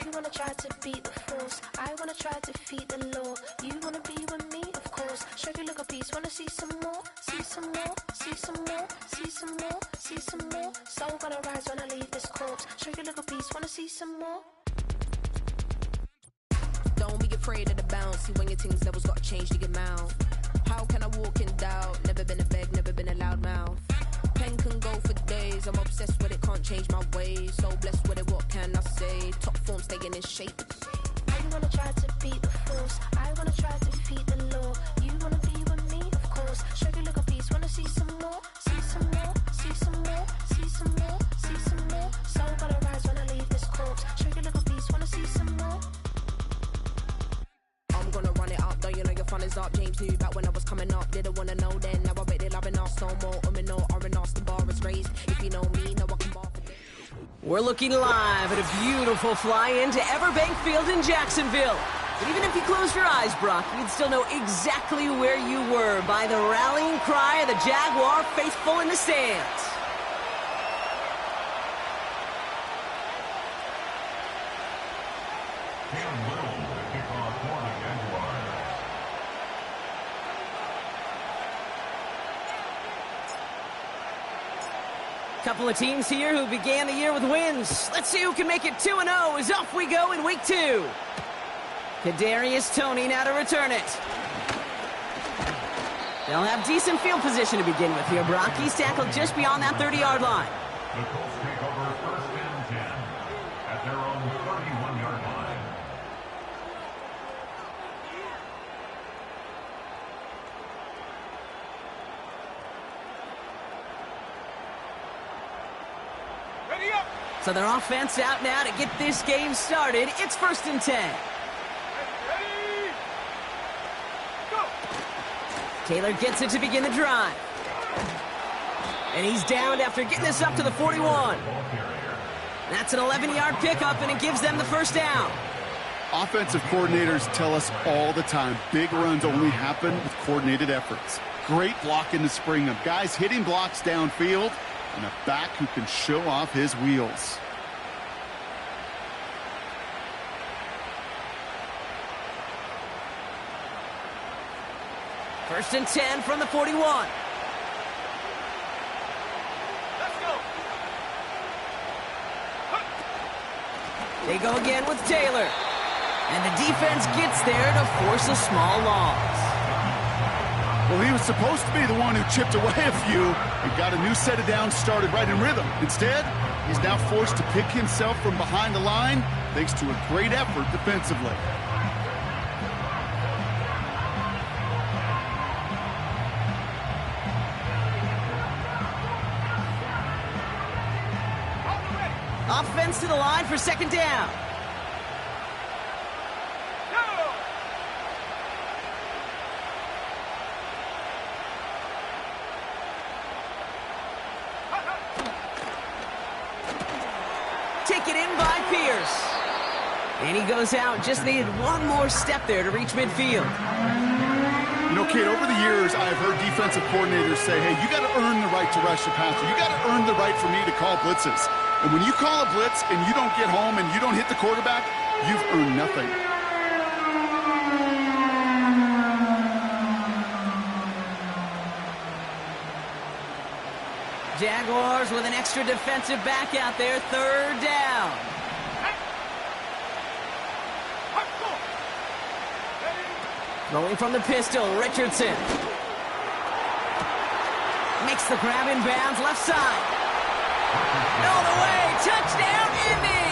You wanna try to beat the force, I wanna try to defeat the law. You wanna be with me, of course. Show you look a piece, wanna see some more, see some more, see some more, see some more, see some more. Soul gonna rise when I leave this corpse. Show you look a piece, wanna see some more. Don't be afraid of the bounce. See when your things levels gotta change to get mouth. How can I walk in doubt? Never been a beg, never been a loud mouth. Pen can go for days. I'm obsessed with it, can't change my ways. So blessed with it, what can I say? Top form staying in shape. You wanna try to beat the force, I wanna try to defeat the law. You wanna be with me, of course. Show you look a piece, wanna see some more, see some more, see some more, see some more, see some more. Soul gonna rise when I leave this corpse. Show you look a piece, wanna see some more. I'm gonna run it up, though you know your fun is up. James knew back when I was coming up, didn't wanna know then. Now I bet they're loving us no more. No R&Us, the bar is raised. If you know me, know I can bar for days. We're looking live at a beautiful fly-in to Everbank Field in Jacksonville. But even if you closed your eyes, Brock, you'd still know exactly where you were by the rallying cry of the Jaguar faithful in the stands. Couple of teams here who began the year with wins. Let's see who can make it 2-0 as off we go in week 2. Kadarius Toney now to return it. They'll have decent field position to begin with here, Brock. He's tackled just beyond that 30-yard line. The Colts take over 1st and 10 at their own 31-yard line. So their offense out now to get this game started. It's 1st and 10. Ready, go. Taylor gets it to begin the drive. And he's downed after getting this up to the 41. That's an 11-yard pickup, and it gives them the first down. Offensive coordinators tell us all the time, big runs only happen with coordinated efforts. Great block in the spring of guys hitting blocks downfield, and a back who can show off his wheels. First and 10 from the 41. Let's go. They go again with Taylor. And the defense gets there to force a small loss. Well, he was supposed to be the one who chipped away a few and got a new set of downs started right in rhythm. Instead, he's now forced to pick himself from behind the line thanks to a great effort defensively. Offense to the line for 2nd down. Taken in by Pierce. And he goes out. Just needed one more step there to reach midfield. You know, Kate, over the years, I've heard defensive coordinators say, hey, you got to earn the right to rush the passer. You got to earn the right for me to call blitzes. And when you call a blitz and you don't get home and you don't hit the quarterback, you've earned nothing. Jaguars with an extra defensive back out there. 3rd down. Rolling from the pistol, Richardson. Makes the grab in bounds, left side. All the way, touchdown, Indy!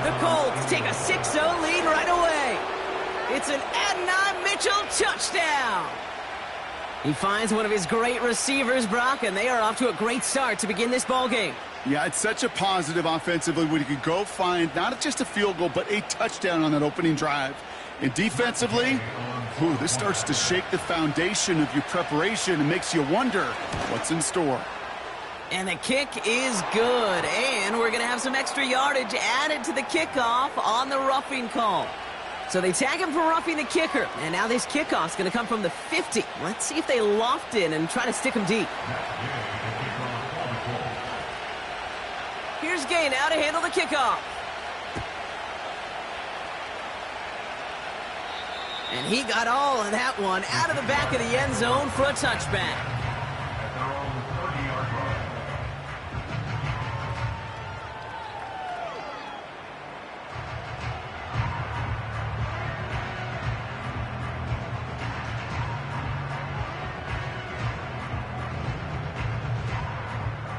The Colts take a 6-0 lead right away. It's an Adonai Mitchell touchdown. He finds one of his great receivers, Brock, and they are off to a great start to begin this ballgame. Yeah, it's such a positive offensively when you can go find not just a field goal, but a touchdown on that opening drive. And defensively, this starts to shake the foundation of your preparation and makes you wonder what's in store. And the kick is good, and we're going to have some extra yardage added to the kickoff on the roughing call. So they tag him for roughing the kicker, and now this kickoff's going to come from the 50. Let's see if they loft in and try to stick him deep. That's Here's Gay now to handle the kickoff. And he got all of that one out of the back of the end zone for a touchback. At their own 30-yard line.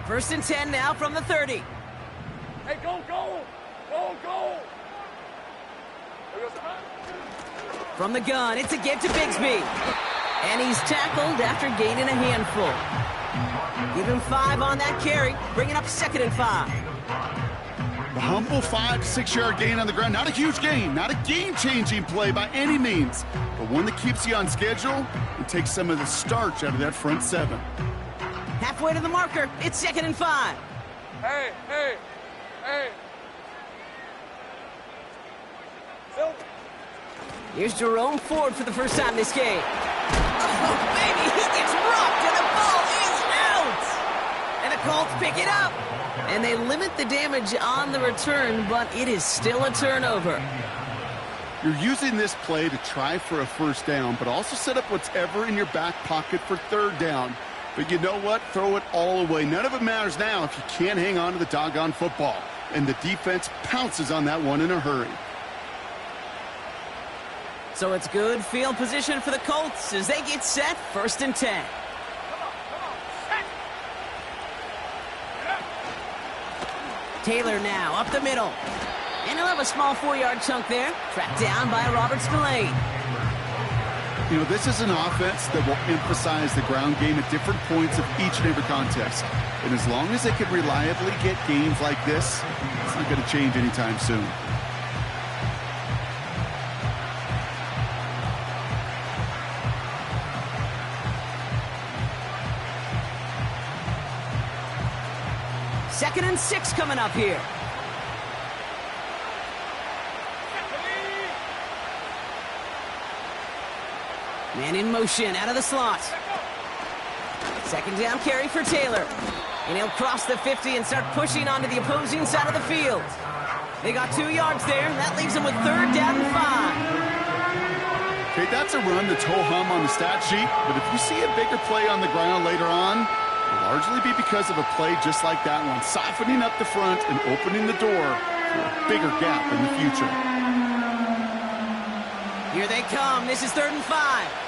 First and 10 now from the 30. Hey, go, go! Go, go! From the gun, it's a give to Bigsby. And he's tackled after gaining a handful. Give him 5 on that carry, bringing up 2nd and 5. The humble 5 to 6 yard gain on the ground. Not a huge gain, not a game-changing play by any means, but one that keeps you on schedule and takes some of the starch out of that front 7. Halfway to the marker, it's 2nd and 5. Hey, hey, hey! Phil? Here's Jerome Ford for the first time this game. Oh, baby, he gets rocked and the ball is out! And the Colts pick it up. And they limit the damage on the return, but it is still a turnover. You're using this play to try for a first down, but also set up what's ever in your back pocket for 3rd down. But you know what? Throw it all away. None of it matters now if you can't hang on to the doggone football. And the defense pounces on that one in a hurry. So it's good field position for the Colts as they get set 1st and 10. Taylor now up the middle. And he'll have a small 4-yard chunk there. Tracked down by Robert Spillane. You know, this is an offense that will emphasize the ground game at different points of each and every contest. And as long as they can reliably get games like this, it's not going to change anytime soon. Second and 6 coming up here. Man in motion out of the slot. 2nd down carry for Taylor. And he'll cross the 50 and start pushing onto the opposing side of the field. They got 2 yards there. That leaves them with 3rd down and 5. Okay, that's a run that's ho-hum on the stat sheet, but if you see a bigger play on the ground later on, it'll largely be because of a play just like that one, softening up the front and opening the door for a bigger gap in the future. Here they come. This is 3rd and 5.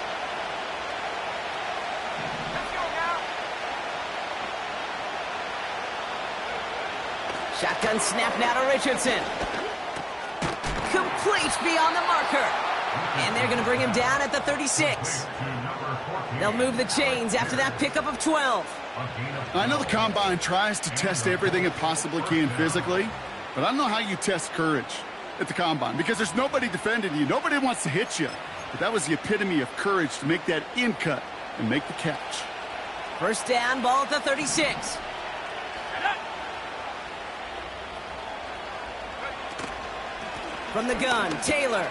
Shotgun snap now to Richardson. Complete beyond the marker. And they're going to bring him down at the 36. They'll move the chains after that pickup of 12. I know the Combine tries to test everything it possibly can physically, but I don't know how you test courage at the Combine because there's nobody defending you. Nobody wants to hit you. But that was the epitome of courage to make that in cut and make the catch. First down, ball at the 36. From the gun, Taylor.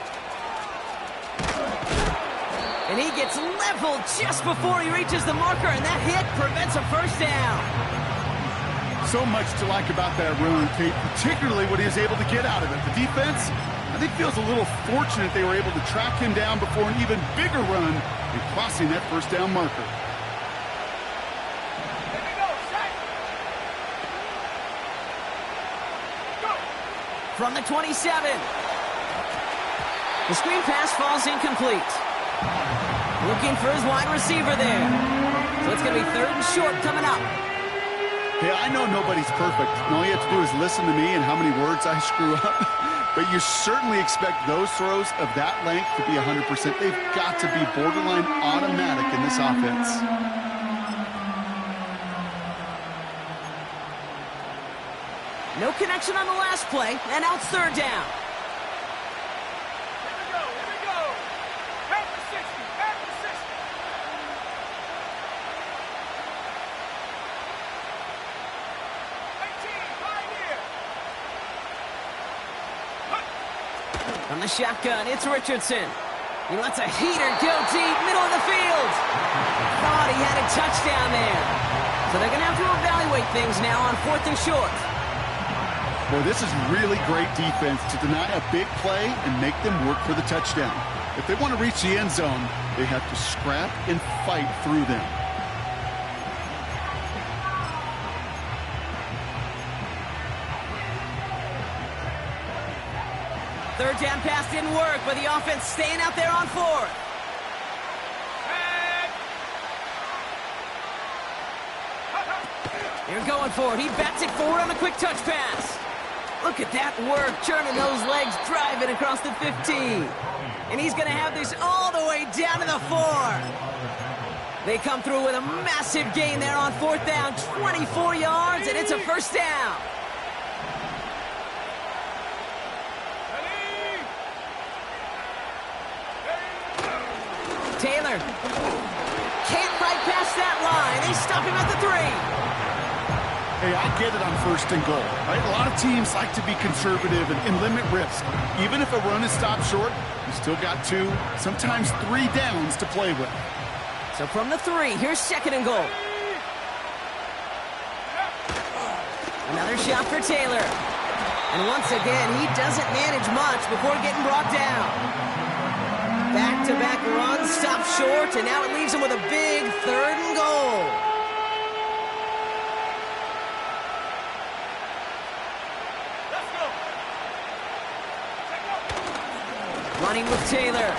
And he gets leveled just before he reaches the marker, and that hit prevents a first down. So much to like about that run, Kate, particularly what he was able to get out of it. The defense, I think, feels a little fortunate they were able to track him down before an even bigger run and crossing that first down marker. From the 27. The screen pass falls incomplete. Looking for his wide receiver there. So it's going to be 3rd and short coming up. Hey, I know nobody's perfect. And all you have to do is listen to me and how many words I screw up. But you certainly expect those throws of that length to be 100%. They've got to be borderline automatic in this offense. No connection on the last play, and now it's 3rd down. From the shotgun, it's Richardson. He lets a heater go deep, middle of the field. Thought he had a touchdown there. So they're going to have to evaluate things now on 4th and short. Boy, this is really great defense to deny a big play and make them work for the touchdown. If they want to reach the end zone, they have to scrap and fight through them. Third down pass didn't work, but the offense staying out there on fourth. They're going for it. He bats it forward on a quick touch pass. Look at that work, churning those legs, driving across the 15. And he's going to have this all the way down to the 4. They come through with a massive gain there on fourth down, 24 yards, and it's a first down. Taylor can't fight past that line. They stop him at the 3. Hey, I get it on first and goal, right? A lot of teams like to be conservative and limit risk. Even if a run is stopped short, you still got 2, sometimes 3 downs to play with. So from the 3, here's second and goal. Another shot for Taylor. And once again, he doesn't manage much before getting brought down. Back-to-back runs, stop short, and now it leaves him with a big third and goal. Let's go. Running with Taylor.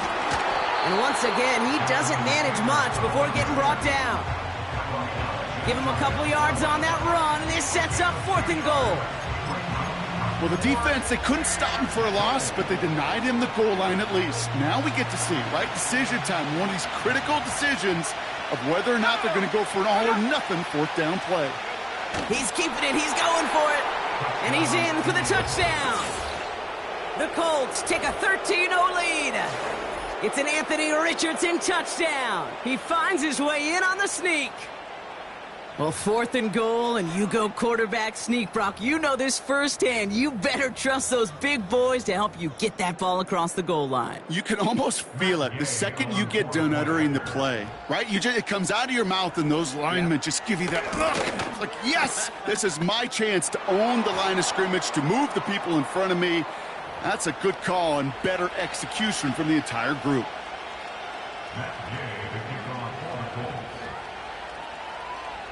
And once again, he doesn't manage much before getting brought down. Give him a couple yards on that run, and this sets up fourth and goal. Well, the defense, they couldn't stop him for a loss, but they denied him the goal line at least. Now we get to see, right, decision time, one of these critical decisions of whether or not they're going to go for an all-or-nothing fourth down play. He's keeping it. He's going for it. And he's in for the touchdown. The Colts take a 13-0 lead. It's an Anthony Richardson touchdown. He finds his way in on the sneak. Well, fourth and goal, and you go quarterback sneak, Brock. You know this firsthand. You better trust those big boys to help you get that ball across the goal line. You can almost feel it the second you get done uttering the play, right? It comes out of your mouth, and those linemen just give you that look. Like, yes, this is my chance to own the line of scrimmage, to move the people in front of me. That's a good call and better execution from the entire group.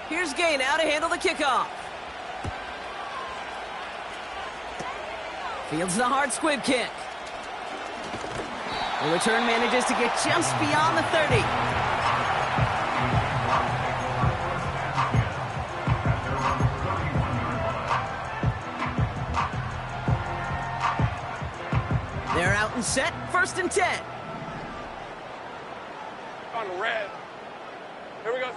Here's Gay now to handle the kickoff. Fields the hard squib kick. The return manages to get just beyond the 30. They're out and set, first and 10. On the red. Here we go.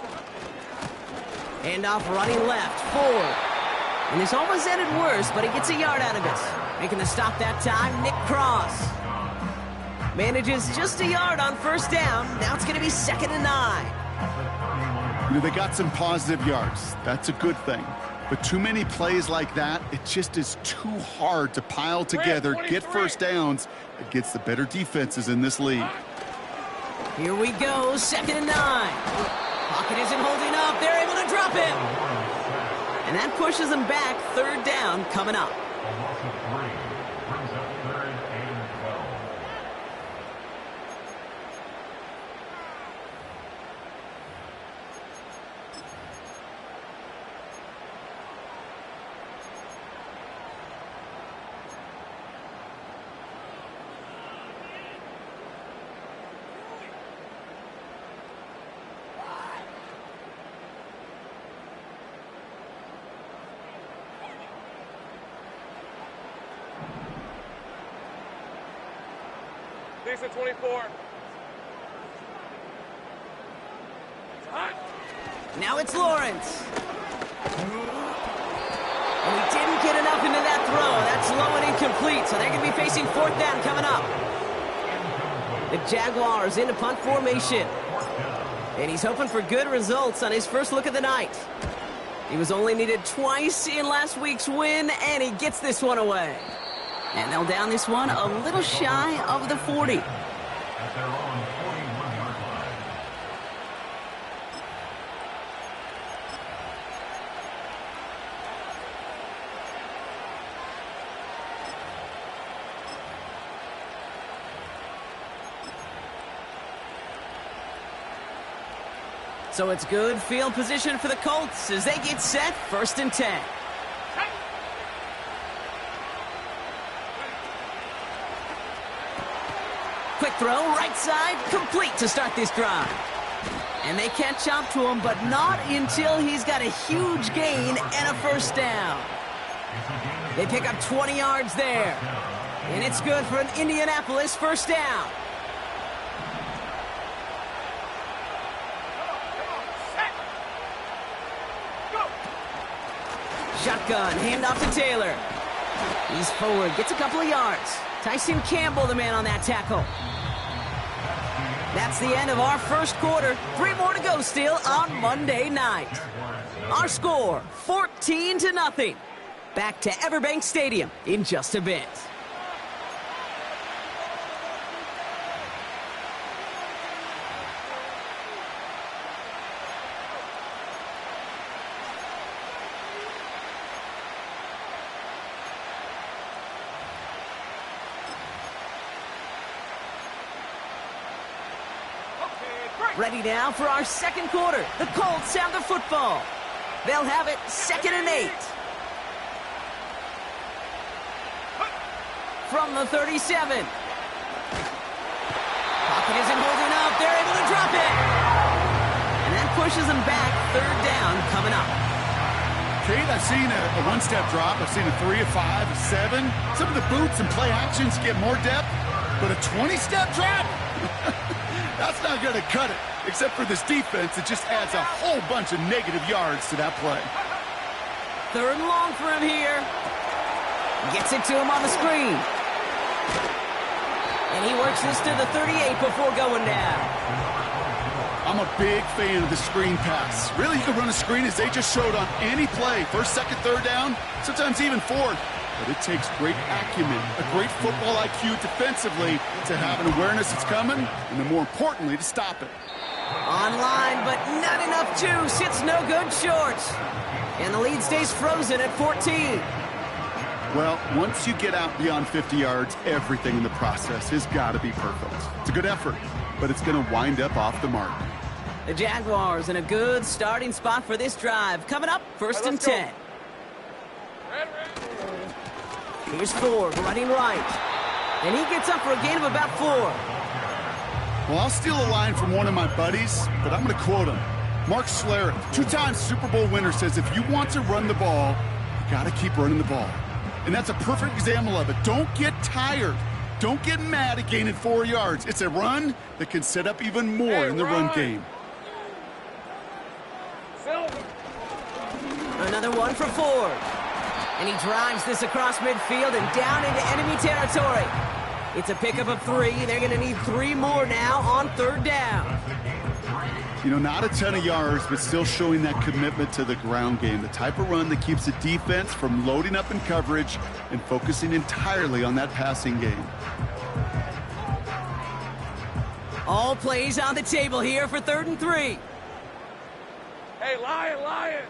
Handoff running left, forward. And this almost ended worse, but he gets a yard out of it. Making the stop that time, Nick Cross. Manages just a yard on first down. Now it's going to be 2nd and 9. You know, they got some positive yards. That's a good thing. But too many plays like that, it just is too hard to pile together, get first downs against the better defenses in this league. Here we go, 2nd and 9. Pocket isn't holding up. They're able to drop him. And that pushes them back. Third down coming up. Decent 24. Now it's Lawrence. And he didn't get enough into that throw. That's low and incomplete, so they're going to be facing fourth down coming up. The Jaguars into punt formation. And he's hoping for good results on his first look of the night. He was only needed twice in last week's win, and he gets this one away. And they'll down this one a little shy of the 40. At their own 41-yard line. So it's good field position for the Colts as they get set, 1st and 10. Quick throw, right side, complete to start this drive. And they catch up to him, but not until he's got a huge gain and a 1st down. They pick up 20 yards there. And it's good for an Indianapolis 1st down. Shotgun, handoff to Taylor. He's forward, gets a couple of yards. Tyson Campbell, the man on that tackle. That's the end of our 1st quarter. 3 more to go still on Monday night. Our score, 14-0. Back to Everbank Stadium in just a bit. Ready now for our 2nd quarter. The Colts have the football. They'll have it 2nd and 8. From the 37. Pocket isn't holding up. They're able to drop it. And that pushes them back. 3rd down coming up. Kate, I've seen a one-step drop. I've seen a 3, a 5, a 7. Some of the boots and play actions get more depth. But a 20-step drop? That's not going to cut it. Except for this defense, it just adds a whole bunch of negative yards to that play. 3rd and long for him here. Gets it to him on the screen. And he works this to the 38 before going down. I'm a big fan of the screen pass. Really, you can run a screen as they just showed on any play. 1st, 2nd, 3rd down, sometimes even 4th. But it takes great acumen, a great football IQ defensively to have an awareness it's coming, and then more importantly, to stop it. Online, but not enough juice. It's no good short. And the lead stays frozen at 14. Well, once you get out beyond 50 yards, everything in the process has got to be perfect. It's a good effort, but it's going to wind up off the mark. The Jaguars in a good starting spot for this drive. Coming up, 1st and 10. Here's Ford running right. And he gets up for a gain of about 4. Well, I'll steal a line from one of my buddies, but I'm going to quote him. Mark Schlereth, 2-time Super Bowl winner, says if you want to run the ball, you got to keep running the ball. And that's a perfect example of it. Don't get tired. Don't get mad at gaining 4 yards. It's a run that can set up even more in the run game. Another one for Ford. And he drives this across midfield and down into enemy territory. It's a pickup of 3. They're going to need 3 more now on 3rd down. You know, not a ton of yards, but still showing that commitment to the ground game. The type of run that keeps the defense from loading up in coverage and focusing entirely on that passing game. All plays on the table here for 3rd and 3. Hey, Lion!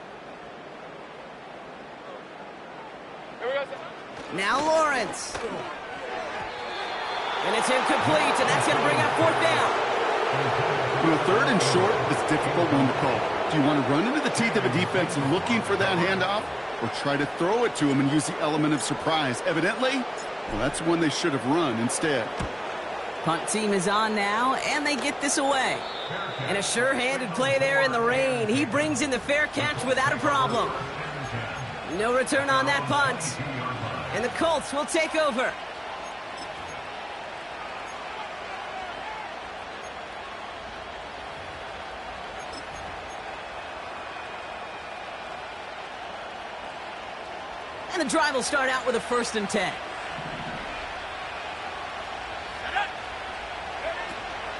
Here we go. Now Lawrence. And it's incomplete, and that's going to bring up 4th down. You know, 3rd and short is a difficult one to call. Do you want to run into the teeth of a defense looking for that handoff, or try to throw it to him and use the element of surprise? Evidently, well, that's one they should have run instead. Punt team is on now, and they get this away. And a sure-handed play there in the rain. He brings in the fair catch without a problem. No return on that punt. And the Colts will take over. And the drive will start out with a 1st and 10.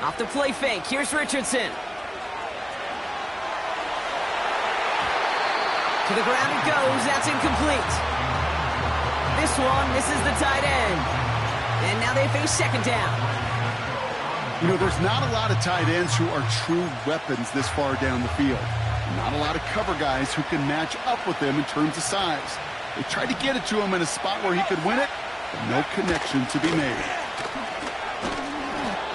Off the play fake. Here's Richardson. To the ground it goes. That's incomplete. This one misses the tight end. And now they face 2nd down. You know, there's not a lot of tight ends who are true weapons this far down the field. Not a lot of cover guys who can match up with them in terms of size. They tried to get it to him in a spot where he could win it, but no connection to be made.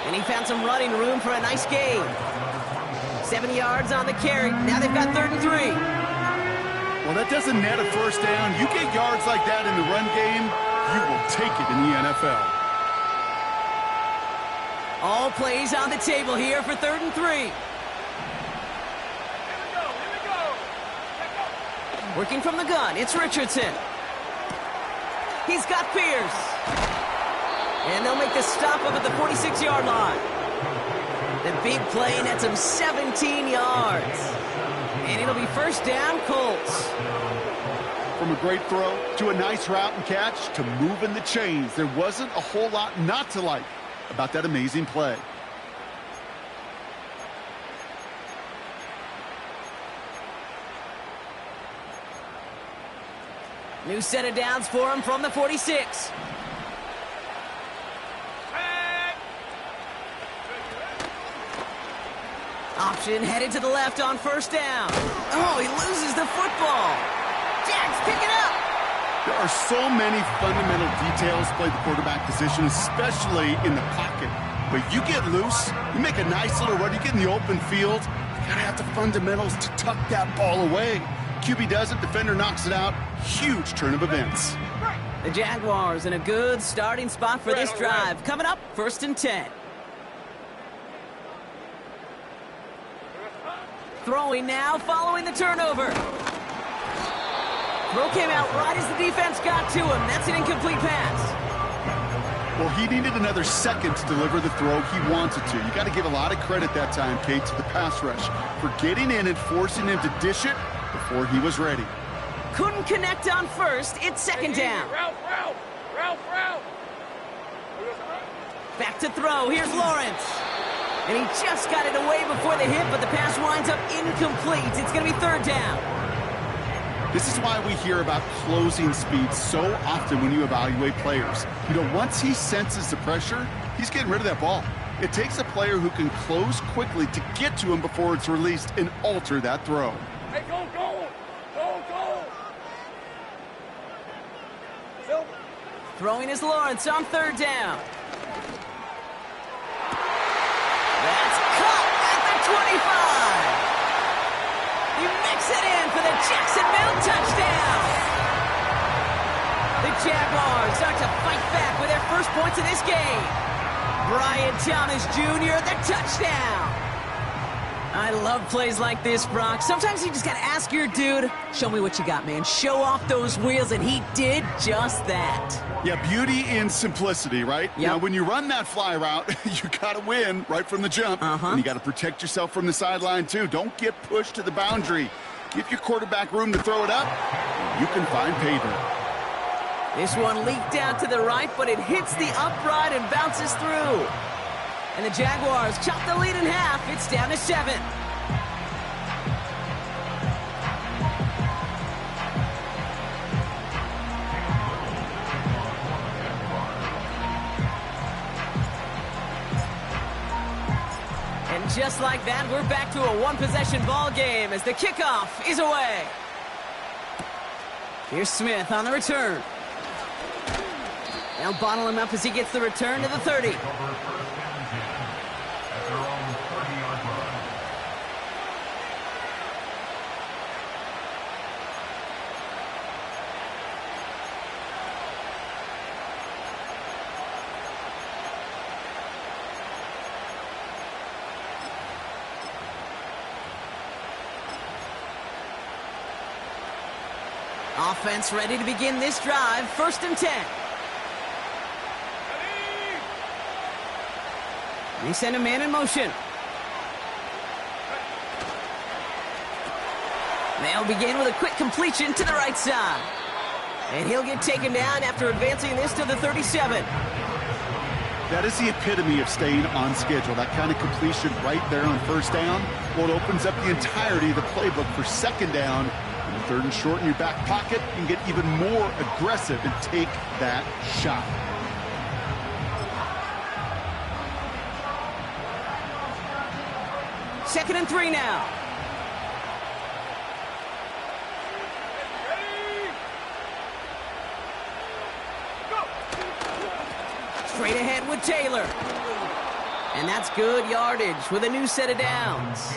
And he found some running room for a nice gain. 7 yards on the carry. Now they've got 3rd and 3. Well, that doesn't net a first down. You get yards like that in the run game, you will take it in the NFL. All plays on the table here for 3rd and 3. Working from the gun, it's Richardson. He's got Pierce. And they'll make the stop up at the 46-yard line. The big play nets him 17 yards. And it'll be first down, Colts. From a great throw to a nice route and catch to moving the chains, there wasn't a whole lot not to like about that amazing play. New set of downs for him from the 46. Option headed to the left on first down. Oh, he loses the football. Jags pick it up. There are so many fundamental details to play the quarterback position, especially in the pocket. But you get loose, you make a nice little run, you get in the open field, you gotta have the fundamentals to tuck that ball away. QB does it, defender knocks it out. Huge turn of events. The Jaguars in a good starting spot for this drive. Coming up, 1st and 10. Throwing now, following the turnover. Throw came out right as the defense got to him. That's an incomplete pass. Well, he needed another second to deliver the throw he wanted to. You got to give a lot of credit that time, Kate, to the pass rush for getting in and forcing him to dish it before he was ready. Couldn't connect on first. It's 2nd down. Ralph. Back to throw. Here's Lawrence. And he just got it away before the hit, but the pass winds up incomplete. It's going to be 3rd down. This is why we hear about closing speed so often when you evaluate players. You know, once he senses the pressure, he's getting rid of that ball. It takes a player who can close quickly to get to him before it's released and alter that throw. Hey, go! Throwing is Lawrence on 3rd down. That's caught at the 25. He makes it in for the Jacksonville touchdown. The Jaguars start to fight back with their first points of this game. Brian Thomas Jr., the touchdown. I love plays like this, Brock. Sometimes you just got to ask your dude, show me what you got, man. Show off those wheels, and he did just that. Yeah, beauty in simplicity, right? Yep. Now, when you run that fly route, you got to win right from the jump. And you got to protect yourself from the sideline, too. Don't get pushed to the boundary. Give your quarterback room to throw it up. You can find pavement. This one leaked out to the right, but it hits the upright and bounces through. And the Jaguars chop the lead in half. It's down to 7. And just like that, we're back to a one-possession ball game as the kickoff is away. Here's Smith on the return. They'll bottle him up as he gets the return to the 30. Offense ready to begin this drive. 1st and 10. They send a man in motion. They'll begin with a quick completion to the right side. And he'll get taken down after advancing this to the 37. That is the epitome of staying on schedule. That kind of completion right there on 1st down. Well, it opens up the entirety of the playbook for 2nd down. 3rd and short in your back pocket, you can get even more aggressive and take that shot. Second and 3 now. Straight with Taylor. And that's good yardage with a new set of downs.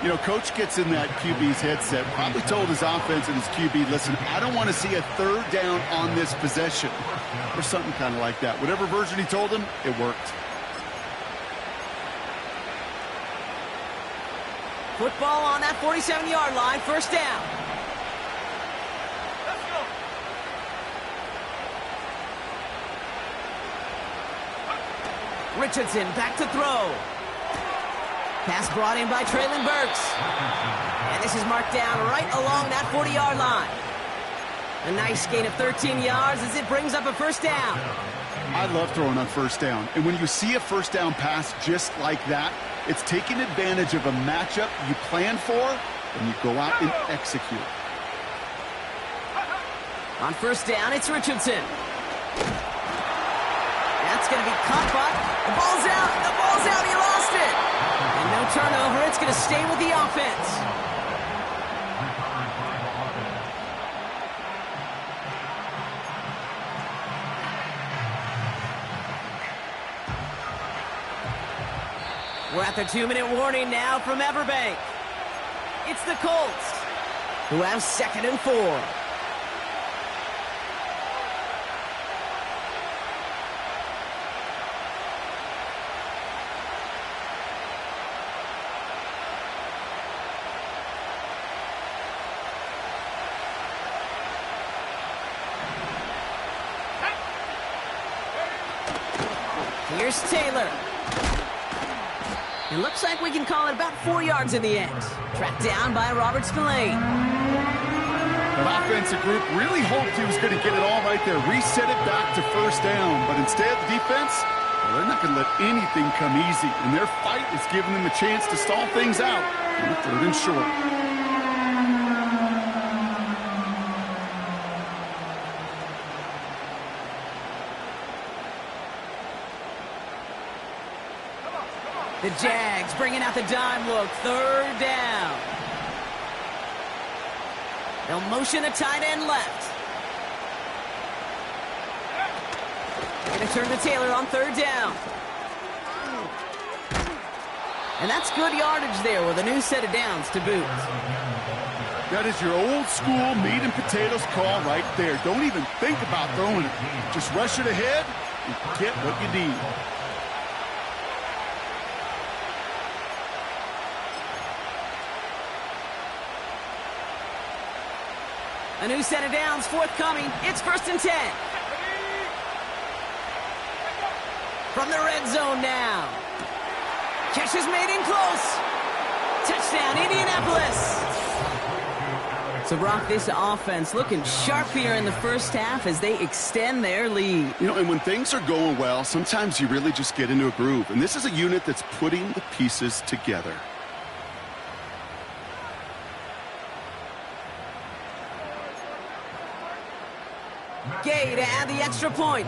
You know, coach gets in that QB's headset, probably told his offense and his QB, listen, I don't want to see a third down on this possession, or something kind of like that. Whatever version he told him, it worked. Football on that 47-yard line, first down. Richardson back to throw. Pass brought in by Traylon Burks. And this is marked down right along that 40-yard line. A nice gain of 13 yards as it brings up a first down. I love throwing on first down. And when you see a first down pass just like that, it's taking advantage of a matchup you plan for, and you go out and execute. On first down, it's Richardson. That's going to be caught by. The ball's out. The ball's out. He lost it. And no turnover. It's going to stay with the offense. We're at the 2-minute warning now from Everbank. It's the Colts, who have 2nd and 4. Here's Taylor. It looks like we can call it about 4 yards in the end. Tracked down by Robert Spillane. The offensive group really hoped he was going to get it all right there, reset it back to first down. But instead, the defense, well, they're not going to let anything come easy. And their fight is giving them a chance to stall things out on the 3rd and short. The Jags bringing out the dime look. 3rd down. They'll motion a tight end left. They're going to turn to Taylor on 3rd down. And that's good yardage there with a new set of downs to boot. That is your old school meat and potatoes call right there. Don't even think about throwing it. Just rush it ahead and get what you need. A new set of downs forthcoming. It's 1st and 10. From the red zone now. Catch is made in close. Touchdown, Indianapolis. So, Brock, this offense looking sharp here in the first half as they extend their lead. You know, and when things are going well, sometimes you really just get into a groove. And this is a unit that's putting the pieces together. Gay to add the extra point.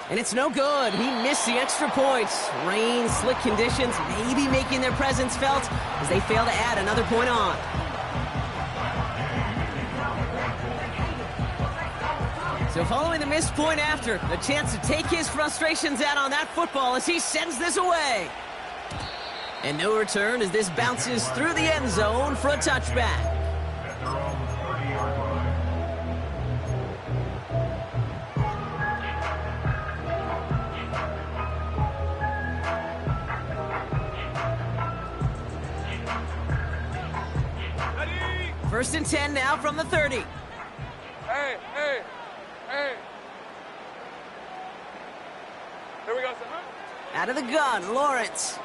And it's no good. He missed the extra points. Rain, slick conditions, maybe making their presence felt as they fail to add another point on. So following the missed point after, the chance to take his frustrations out on that football as he sends this away. And no return as this bounces through the end zone for a touchback. At their own 30-yard line. First and 10 now from the 30. Hey. Here we go, sir. Out of the gun, Lawrence.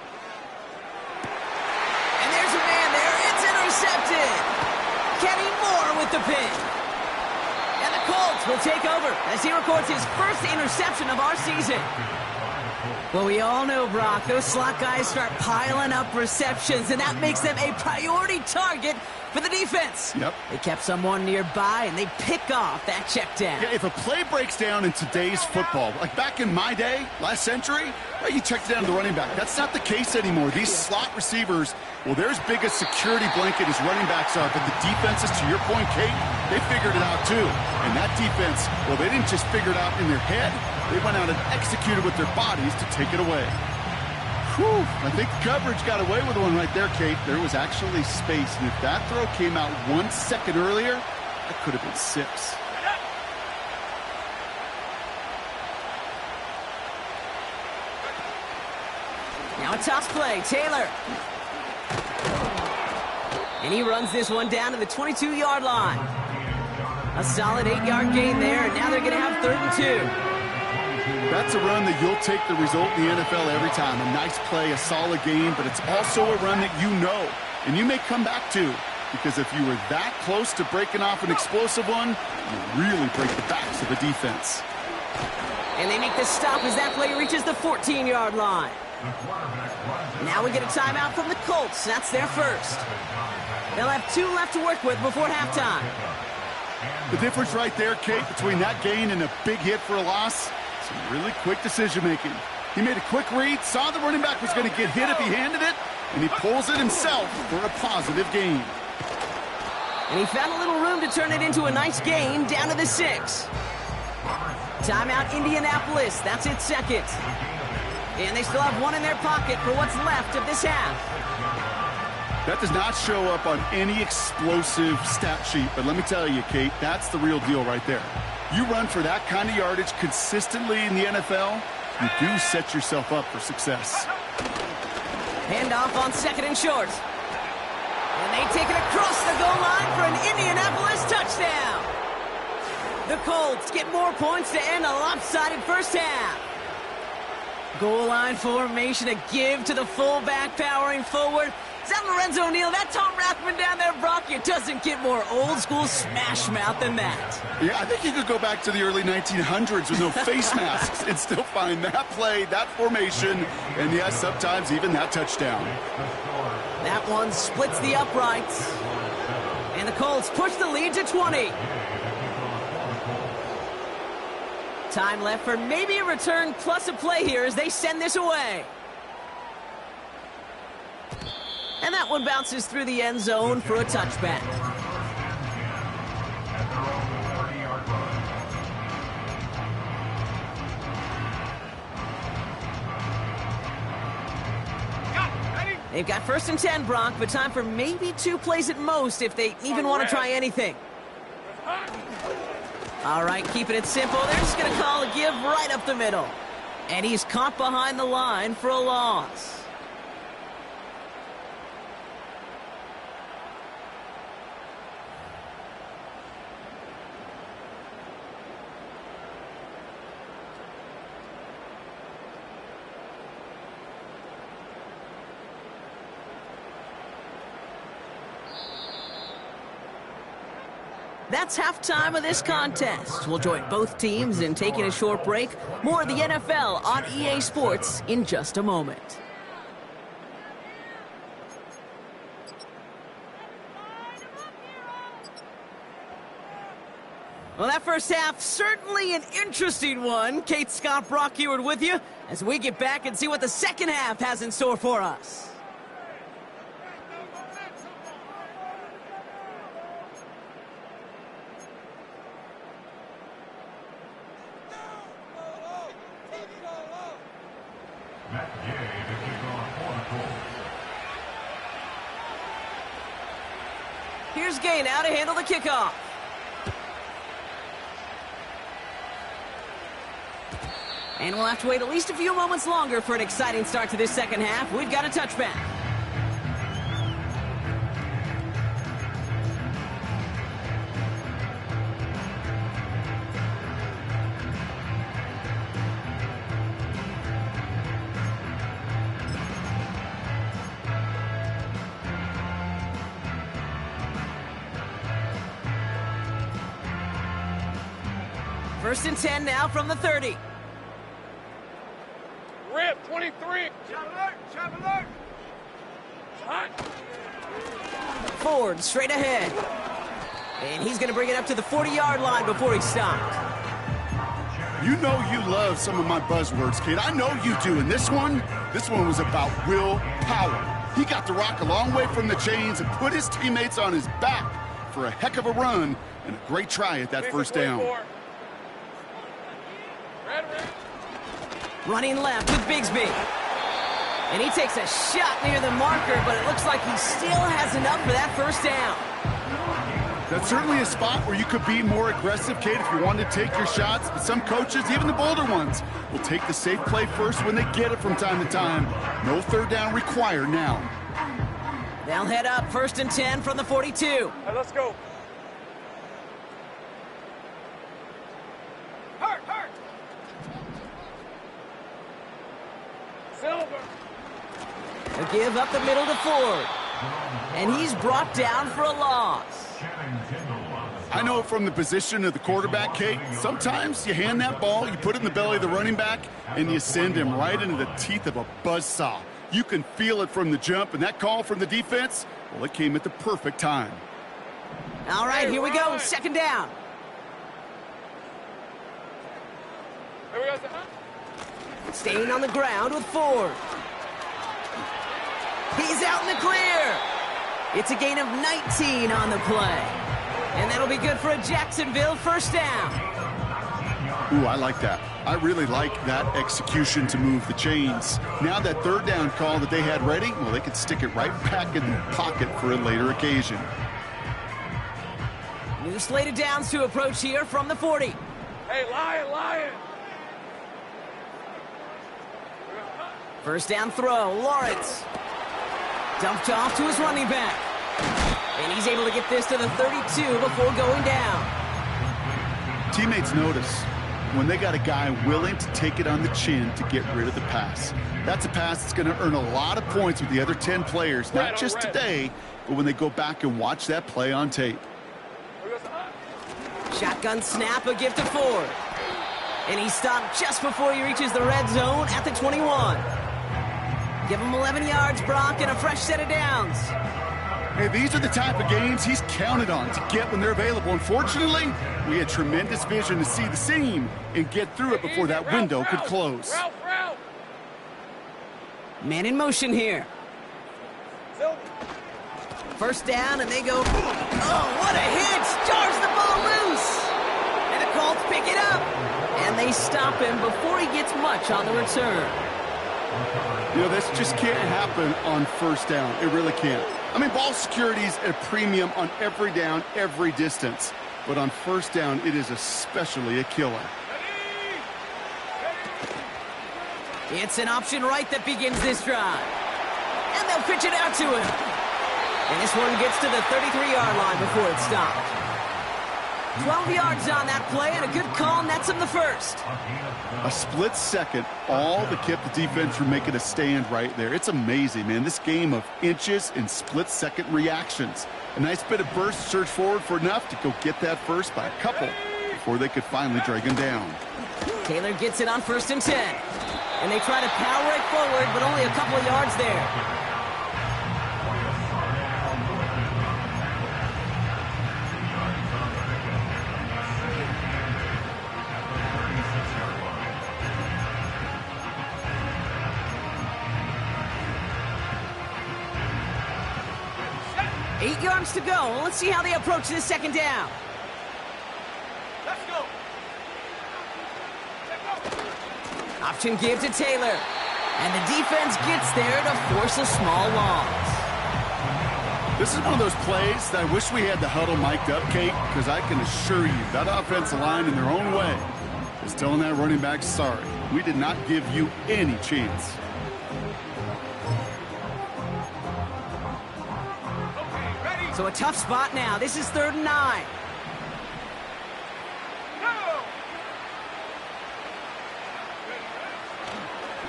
And there's a man there. It's intercepted. Kenny Moore with the pick. And the Colts will take over as he records his first interception of our season. Well, we all know, Brock, those slot guys start piling up receptions, and that makes them a priority target for the defense. Yep. They kept someone nearby, and they pick off that check down. Yeah, if a play breaks down in today's football, like back in my day, last century, Well, you checked down the running back. That's not the case anymore. These slot receivers, well, they're as big a security blanket as running backs are, but the defenses, to your point, Kate, they figured it out too. And that defense, well, they didn't just figure it out in their head. They went out and executed with their bodies to take it away. Whew, I think the coverage got away with one right there, Kate. There was actually space, and if that throw came out 1 second earlier, that could have been 6. Now a toss play, Taylor. And he runs this one down to the 22-yard line. A solid 8-yard gain there, and now they're going to have 3rd and 2. That's a run that you'll take the result in the NFL every time. A nice play, a solid game, but it's also a run that you know, and you may come back to, because if you were that close to breaking off an explosive one, you really break the backs of a defense. And they make the stop as that play reaches the 14-yard line. Now we get a timeout from the Colts. That's their first. They'll have 2 left to work with before halftime. The difference right there, Kate, between that gain and a big hit for a loss, some really quick decision-making. He made a quick read, saw the running back was going to get hit if he handed it, and he pulls it himself for a positive gain. And he found a little room to turn it into a nice gain down to the 6. Timeout Indianapolis. That's its second. And they still have 1 in their pocket for what's left of this half. That does not show up on any explosive stat sheet, but let me tell you, Kate, that's the real deal right there. You run for that kind of yardage consistently in the NFL, you do set yourself up for success. Handoff on 2nd and short. And they take it across the goal line for an Indianapolis touchdown. The Colts get more points to end a lopsided first half. Goal line formation, a give to the fullback powering forward. Is that Lorenzo Neal? That Tom Rathman down there, Brock? It doesn't get more old school smash mouth than that. Yeah, I think you could go back to the early 1900s with no face masks and still find that play, that formation, and yes, sometimes even that touchdown. That one splits the uprights. And the Colts push the lead to 20. Time left for maybe a return plus a play here as they send this away. And that one bounces through the end zone for a touchback. They've got 1st and 10, Brock, but time for maybe 2 plays at most if they even want to try anything. All right, keeping it simple. They're just going to call a give right up the middle. And he's caught behind the line for a loss. That's halftime of this contest. We'll join both teams in taking a short break. More of the NFL on EA Sports in just a moment. Well, that first half, certainly an interesting one. Kate, Scott, Brock Heward with you as we get back and see what the second half has in store for us. Here's Gay now to handle the kickoff. And we'll have to wait at least a few moments longer for an exciting start to this second half. We've got a touchback. First and 10 now from the 30. Rip, 23. Chop alert. Hot. Ford straight ahead. And he's going to bring it up to the 40-yard line before he stopped. You know you love some of my buzzwords, kid. I know you do. And this one was about willpower. He got the rock a long way from the chains and put his teammates on his back for a heck of a run and a great try at that first down. Running left with Bigsby. And he takes a shot near the marker, but it looks like he still has enough for that first down. That's certainly a spot where you could be more aggressive, Kate, if you wanted to take your shots. But some coaches, even the bolder ones, will take the safe play first when they get it from time to time. No third down required now. They'll head up 1st and 10 from the 42. Hey, let's go. Hurt. Silver. A give up the middle to Ford. And he's brought down for a loss. I know from the position of the quarterback, Kate, sometimes you hand that ball, you put it in the belly of the running back, and you send him right into the teeth of a buzzsaw. You can feel it from the jump, and that call from the defense, well, it came at the perfect time. All right, here we go, 2nd down. Here we go. Staying on the ground with Ford. He's out in the clear. It's a gain of 19 on the play. And that'll be good for a Jacksonville first down. Ooh, I like that. I really like that execution to move the chains. Now that 3rd down call that they had ready, well, they could stick it right back in the pocket for a later occasion. New slate of downs to approach here from the 40. Hey, Lion. First down throw, Lawrence. Dumped off to his running back. And he's able to get this to the 32 before going down. Teammates notice when they got a guy willing to take it on the chin to get rid of the pass. That's a pass that's going to earn a lot of points with the other 10 players, not just today, but when they go back and watch that play on tape. Shotgun snap, a gift to Ford. And he stopped just before he reaches the red zone at the 21. Give him 11 yards, Brock, and a fresh set of downs. Hey, these are the type of games he's counted on to get when they're available. Unfortunately, we had tremendous vision to see the seam and get through it before that window could close. Man in motion here. First down, and they go, oh, what a hit! Jars the ball loose! And the Colts pick it up, and they stop him before he gets much on the return. You know, this just can't happen on first down. It really can't. I mean, ball security is at a premium on every down, every distance. But on first down, it is especially a killer. It's an option right that begins this drive. And they'll pitch it out to him. And this one gets to the 33-yard line before it stopped. 12 yards on that play, and a good call nets him the first. A split second, all that kept the defense from making a stand right there. It's amazing, man. This game of inches and split-second reactions. A nice bit of burst, surge forward for enough to go get that first by a couple before they could finally drag him down. Taylor gets it on 1st and 10. And they try to power it forward, but only a couple of yards there. Eight yards to go. Let's see how they approach this 2nd down. Let's go. Option give to Taylor. And the defense gets there to force a small loss. This is one of those plays that I wish we had the huddle mic'd up, Kate, because I can assure you that offensive line in their own way is telling that running back, sorry, we did not give you any chance. So a tough spot now. This is 3rd and 9.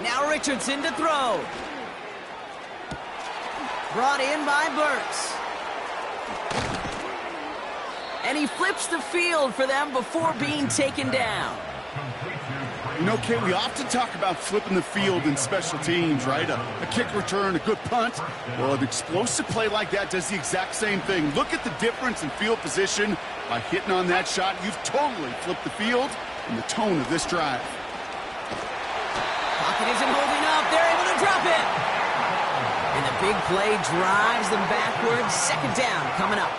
Now Richardson to throw. Brought in by Burks. And he flips the field for them before being taken down. You know, Kate, we often talk about flipping the field in special teams, right? A kick return, a good punt. Well, an explosive play like that does the exact same thing. Look at the difference in field position. By hitting on that shot, you've totally flipped the field in the tone of this drive. Pocket isn't holding up. They're able to drop it. And the big play drives them backwards. Second down coming up.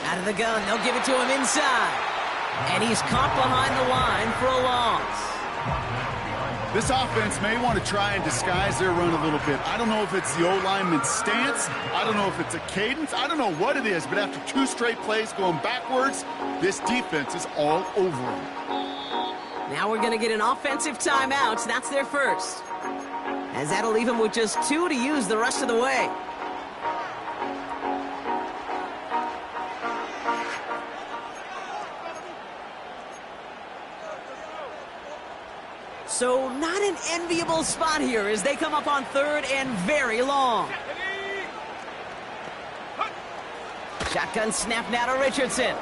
Out of the gun, they'll give it to him inside. And he's caught behind the line for a loss. This offense may want to try and disguise their run a little bit. I don't know if it's the O-lineman's stance. I don't know if it's a cadence. I don't know what it is, but after 2 straight plays going backwards, this defense is all over them. Now we're going to get an offensive timeout. That's their first. As that'll leave them with just 2 to use the rest of the way. So not an enviable spot here as they come up on 3rd and very long. Shotgun snap now to Richardson.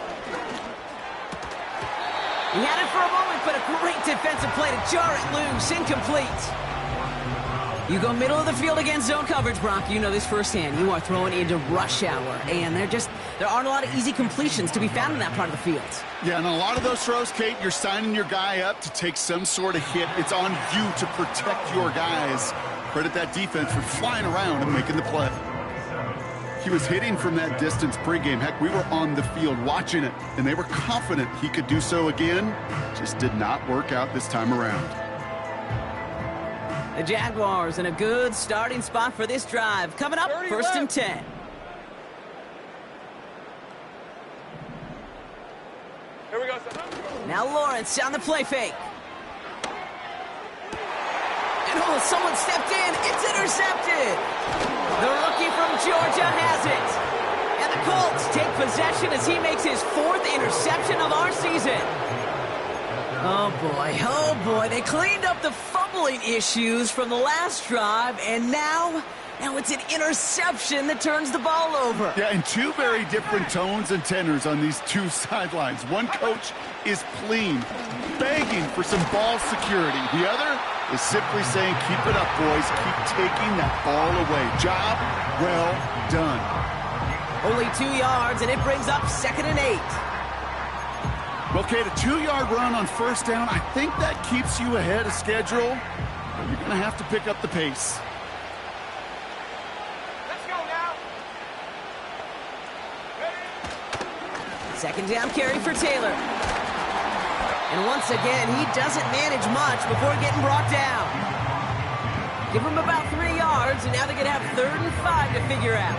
He had it for a moment, but a great defensive play to jar it loose. Incomplete. You go middle of the field against zone coverage, Brock. You know this firsthand. You are throwing into rush hour, and there aren't a lot of easy completions to be found in that part of the field. Yeah, and a lot of those throws, Kate, you're signing your guy up to take some sort of hit. It's on you to protect your guys. Credit that defense for flying around and making the play. He was hitting from that distance pregame. Heck, we were on the field watching it, and they were confident he could do so again. Just did not work out this time around. The Jaguars in a good starting spot for this drive. Coming up, 1st and 10. Here we go, son. Now Lawrence on the play fake. And someone stepped in. It's intercepted. The rookie from Georgia has it. And the Colts take possession as he makes his 4th interception of our season. Oh boy. They cleaned up the fumbling issues from the last drive, and now it's an interception that turns the ball over. Yeah, and 2 very different tones and tenors on these 2 sidelines. One coach is pleading, begging for some ball security. The other is simply saying, keep it up, boys. Keep taking that ball away. Job well done. Only 2 yards, and it brings up 2nd and 8. Okay, the 2-yard run on 1st down, I think that keeps you ahead of schedule. You're going to have to pick up the pace. Let's go now. Second down carry for Taylor. And once again, he doesn't manage much before getting brought down. Give him about 3 yards, and now they're going to have 3rd and 5 to figure out.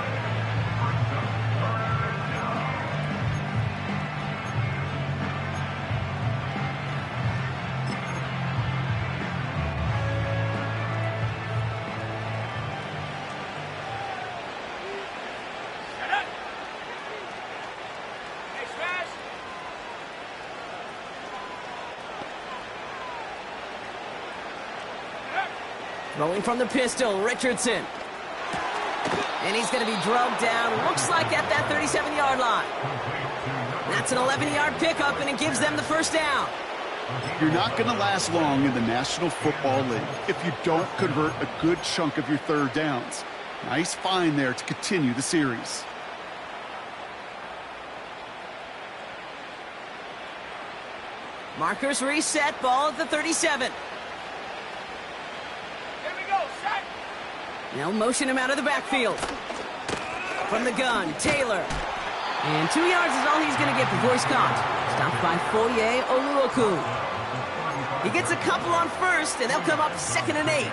Rolling from the pistol, Richardson. And he's going to be drugged down, looks like at that 37-yard line. That's an 11-yard pickup, and it gives them the 1st down. You're not going to last long in the National Football League if you don't convert a good chunk of your 3rd downs. Nice find there to continue the series. Markers reset, ball at the 37. Now motion him out of the backfield. From the gun, Taylor. And 2 yards is all he's going to get before he's caught. Stopped by Foye Oluokun. He gets a couple on 1st, and they'll come up 2nd and 8.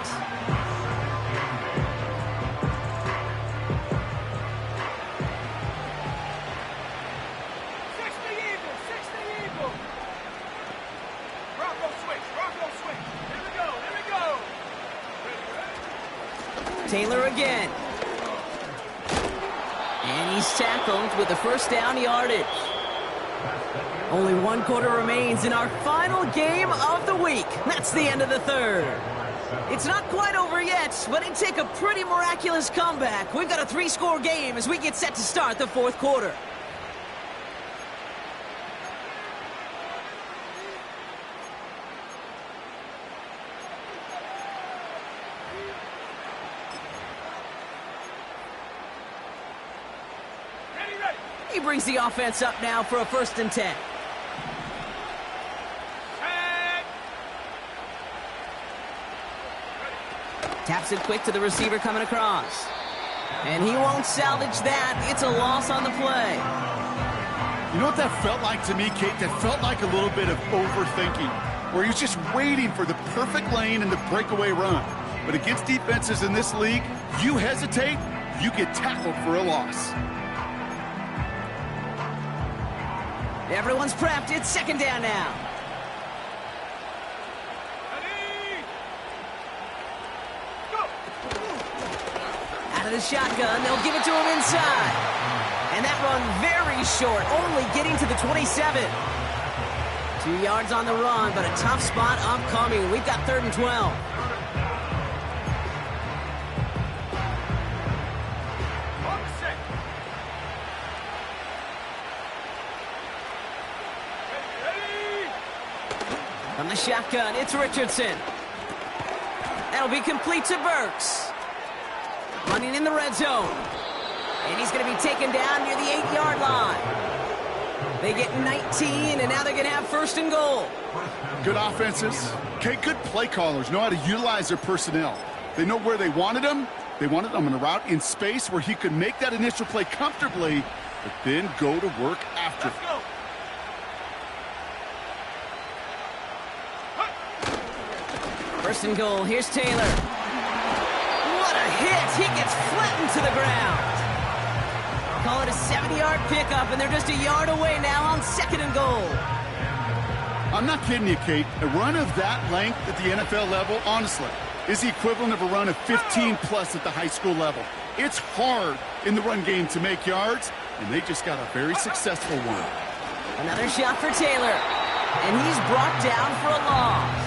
Taylor again. And he's tackled with the 1st down yardage. Only 1 quarter remains in our final game of the week. That's the end of the 3rd. It's not quite over yet, but it'd take a pretty miraculous comeback. We've got a 3-score game as we get set to start the fourth quarter. He brings the offense up now for a 1st and 10. Taps it quick to the receiver coming across. And he won't salvage that. It's a loss on the play. You know what that felt like to me, Kate? That felt like a little bit of overthinking, where he was just waiting for the perfect lane and the breakaway run. But against defenses in this league, you hesitate, you get tackled for a loss. Everyone's prepped. It's 2nd down now. Out of the shotgun, they'll give it to him inside. And that run very short, only getting to the 27. 2 yards on the run, but a tough spot upcoming. We've got 3rd and 12. From the shotgun, it's Richardson. That'll be complete to Burks. Running in the red zone. And he's going to be taken down near the 8-yard line. They get 19, and now they're going to have 1st and goal. Good offenses. Okay, good play callers know how to utilize their personnel. They know where they wanted him. They wanted him on a route in space where he could make that initial play comfortably, but then go to work after. Let's go. 1st and goal. Here's Taylor. What a hit. He gets flattened to the ground. Call it a 70-yard pickup, and they're just a yard away now on 2nd and goal. I'm not kidding you, Kate. A run of that length at the NFL level, honestly, is the equivalent of a run of 15-plus at the high school level. It's hard in the run game to make yards, and they just got a very successful one. Another shot for Taylor, and he's brought down for a loss.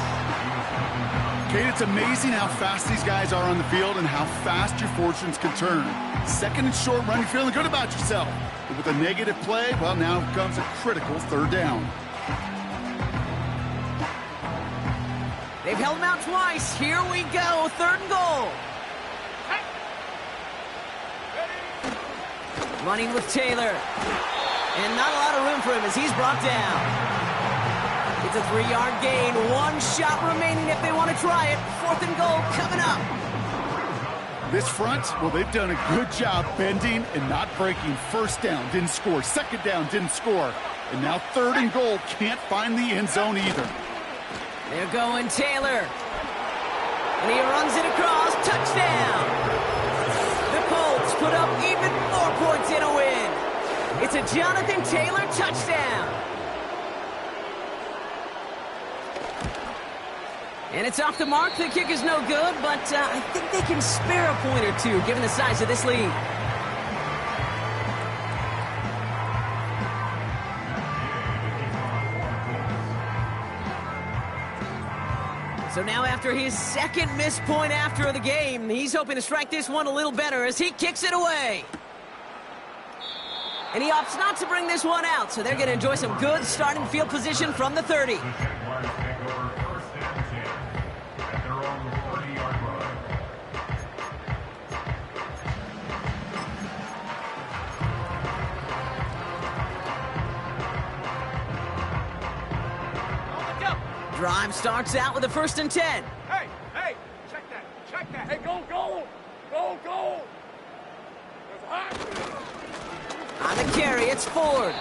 Kate, it's amazing how fast these guys are on the field and how fast your fortunes can turn. 2nd and short run, you're feeling good about yourself. But with a negative play, well, now comes a critical 3rd down. They've held him out twice. Here we go, 3rd and goal. Running with Taylor. And not a lot of room for him as he's brought down. It's a 3-yard gain. 1 shot remaining if they want to try it. 4th and goal coming up. This front, well, they've done a good job bending and not breaking. 1st down, didn't score. 2nd down, didn't score. And now 3rd and goal, can't find the end zone either. They're going Taylor. And he runs it across. Touchdown. The Colts put up even more points in a win. It's a Jonathan Taylor touchdown. And it's off the mark. The kick is no good, but I think they can spare a point or two, given the size of this lead. So now after his 2nd missed point after the game, he's hoping to strike this one a little better as he kicks it away. And he opts not to bring this one out, so they're going to enjoy some good starting field position from the 30. Drive starts out with a 1st and 10. Hey, check that. Hey, go. There's a hot. On the carry, it's Ford.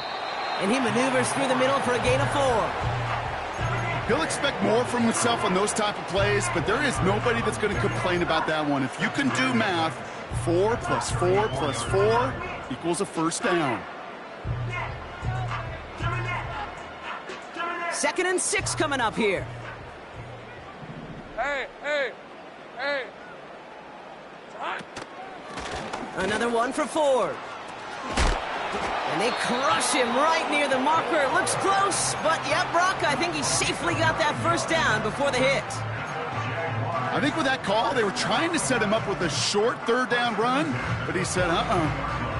And he maneuvers through the middle for a gain of 4. He'll expect more from himself on those type of plays, but there is nobody that's going to complain about that one. If you can do math, 4 plus 4 plus 4 equals a 1st down. 2nd and 6 coming up here. Hey. It's hot. Another one for Ford. And they crush him right near the marker. It looks close, but yeah, Brock, I think he safely got that 1st down before the hit. I think with that call, they were trying to set him up with a short third down run, but he said,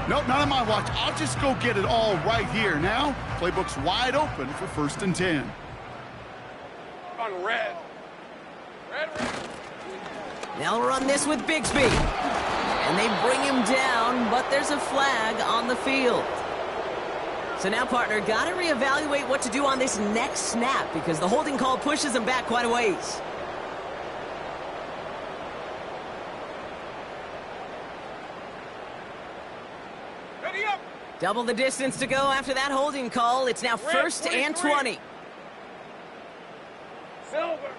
nope, not on my watch. I'll just go get it all right here. Now, playbook's wide open for 1st and 10. On red. Red. They'll run this with Bigsby. And they bring him down, but there's a flag on the field. So now, partner, got to reevaluate what to do on this next snap because the holding call pushes him back quite a ways. Ready up. Double the distance to go after that holding call. It's now 1st and 20. Silver.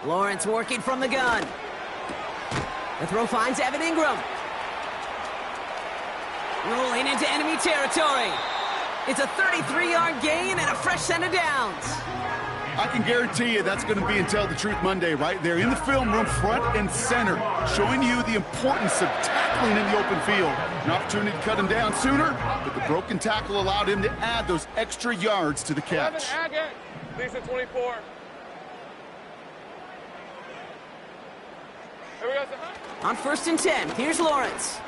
Lawrence working from the gun. The throw finds Evan Ingram. Rolling into enemy territory. It's a 33-yard gain and a fresh set of downs. I can guarantee you that's going to be in Tell the Truth Monday right there in the film room, front and center, showing you the importance of tackling in the open field. An opportunity to cut him down sooner, but the broken tackle allowed him to add those extra yards to the catch. Lisa 24. Here we go, On 1st and 10, here's Lawrence.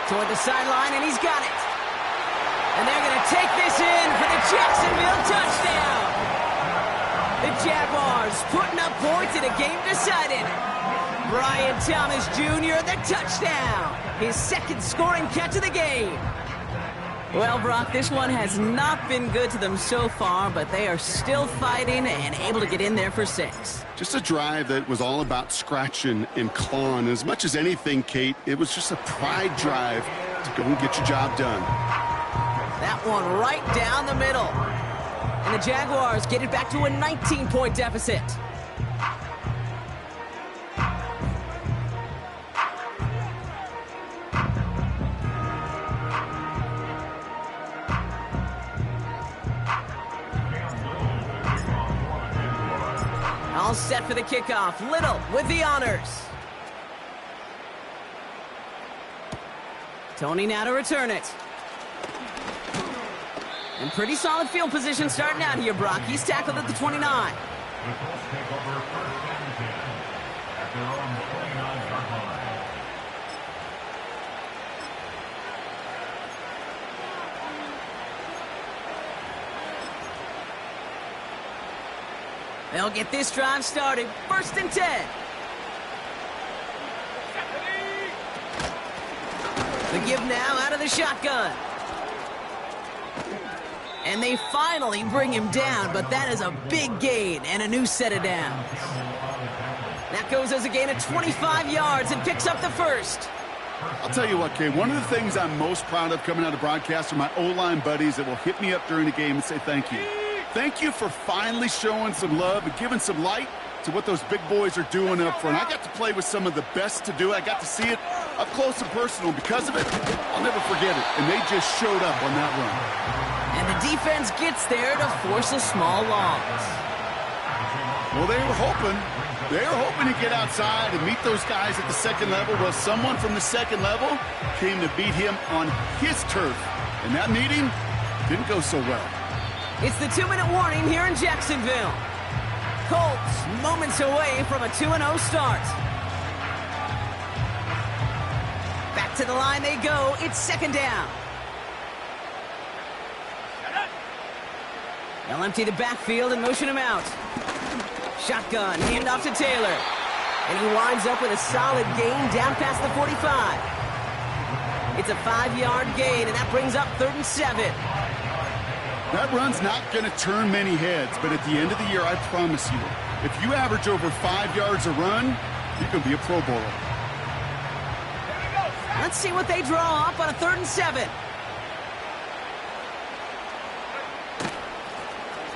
Toward the sideline, and he's got it. And they're going to take this in for the Jacksonville touchdown. The Jaguars putting up points in a game decided. Brian Thomas Jr., the touchdown. His 2nd scoring catch of the game. Well, Brock, this one has not been good to them so far, but they are still fighting and able to get in there for 6. Just a drive that was all about scratching and clawing. As much as anything, Kate, it was just a pride drive to go and get your job done. That one right down the middle. And the Jaguars get it back to a 19-point deficit. All set for the kickoff. Little with the honors. Tony now to return it. And pretty solid field position starting out here, Brock. He's tackled at the 29. The Colts take over 1st and 10 at their own 29-yard line. They'll get this drive started. 1st and 10. The give now out of the shotgun. And they finally bring him down, but that is a big gain and a new set of downs. That goes as a gain of 25 yards and picks up the 1st. I'll tell you what, Kay, one of the things I'm most proud of coming out of broadcast are my O-line buddies that will hit me up during the game and say thank you. Thank you for finally showing some love and giving some light to what those big boys are doing up front. I got to play with some of the best to do it. I got to see it up close and personal. Because of it, I'll never forget it. And they just showed up on that run. And the defense gets there to force a small loss. Well, they were hoping to get outside and meet those guys at the 2nd level. Well, someone from the 2nd level came to beat him on his turf. And that meeting didn't go so well. It's the 2-minute warning here in Jacksonville. Colts moments away from a 2-0 start. Back to the line they go. It's 2nd down. They'll empty the backfield and motion him out. Shotgun, handoff to Taylor. And he winds up with a solid gain down past the 45. It's a 5-yard gain, and that brings up 3rd and 7. That run's not going to turn many heads, but at the end of the year, I promise you, if you average over 5 yards a run, you can be a Pro Bowler. Let's see what they draw up on a 3rd and 7.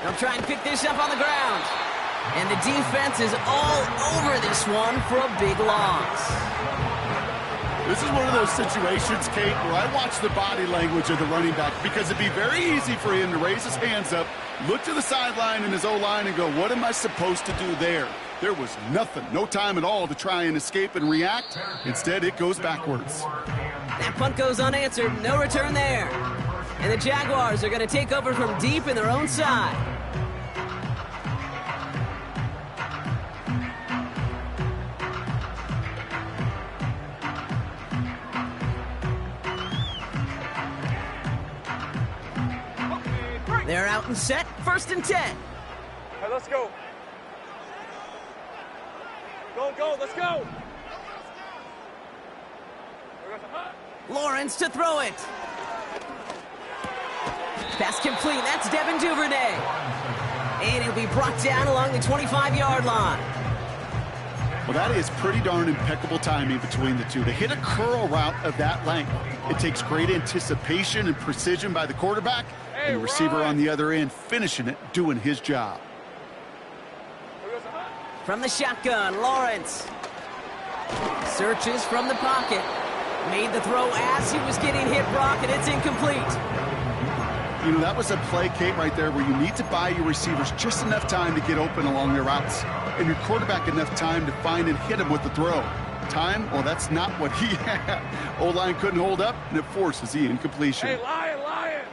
They'll try and pick this up on the ground. And the defense is all over this one for a big loss. This is one of those situations, Kate, where I watch the body language of the running back because it'd be very easy for him to raise his hands up, look to the sideline in his O-line and go, what am I supposed to do there? There was nothing, no time at all to try and escape and react. Instead, it goes backwards. That punt goes unanswered, no return there. And the Jaguars are going to take over from deep in their own side. They're out and set, 1st and 10. Hey, let's go. Go, let's go. Lawrence to throw it. Pass complete. That's Devin Duvernay. And he'll be brought down along the 25-yard line. Well, that is pretty darn impeccable timing between the two. To hit a curl route of that length, it takes great anticipation and precision by the quarterback, and the receiver on the other end finishing it, doing his job. From the shotgun, Lawrence searches from the pocket. Made the throw as he was getting hit, Brock, and it's incomplete. You know, that was a play, Kate, right there where you need to buy your receivers just enough time to get open along their routes, and your quarterback enough time to find and hit him with the throw. Time? Well, that's not what he had. O-line couldn't hold up, and it forces the incompletion. Hey, Lion!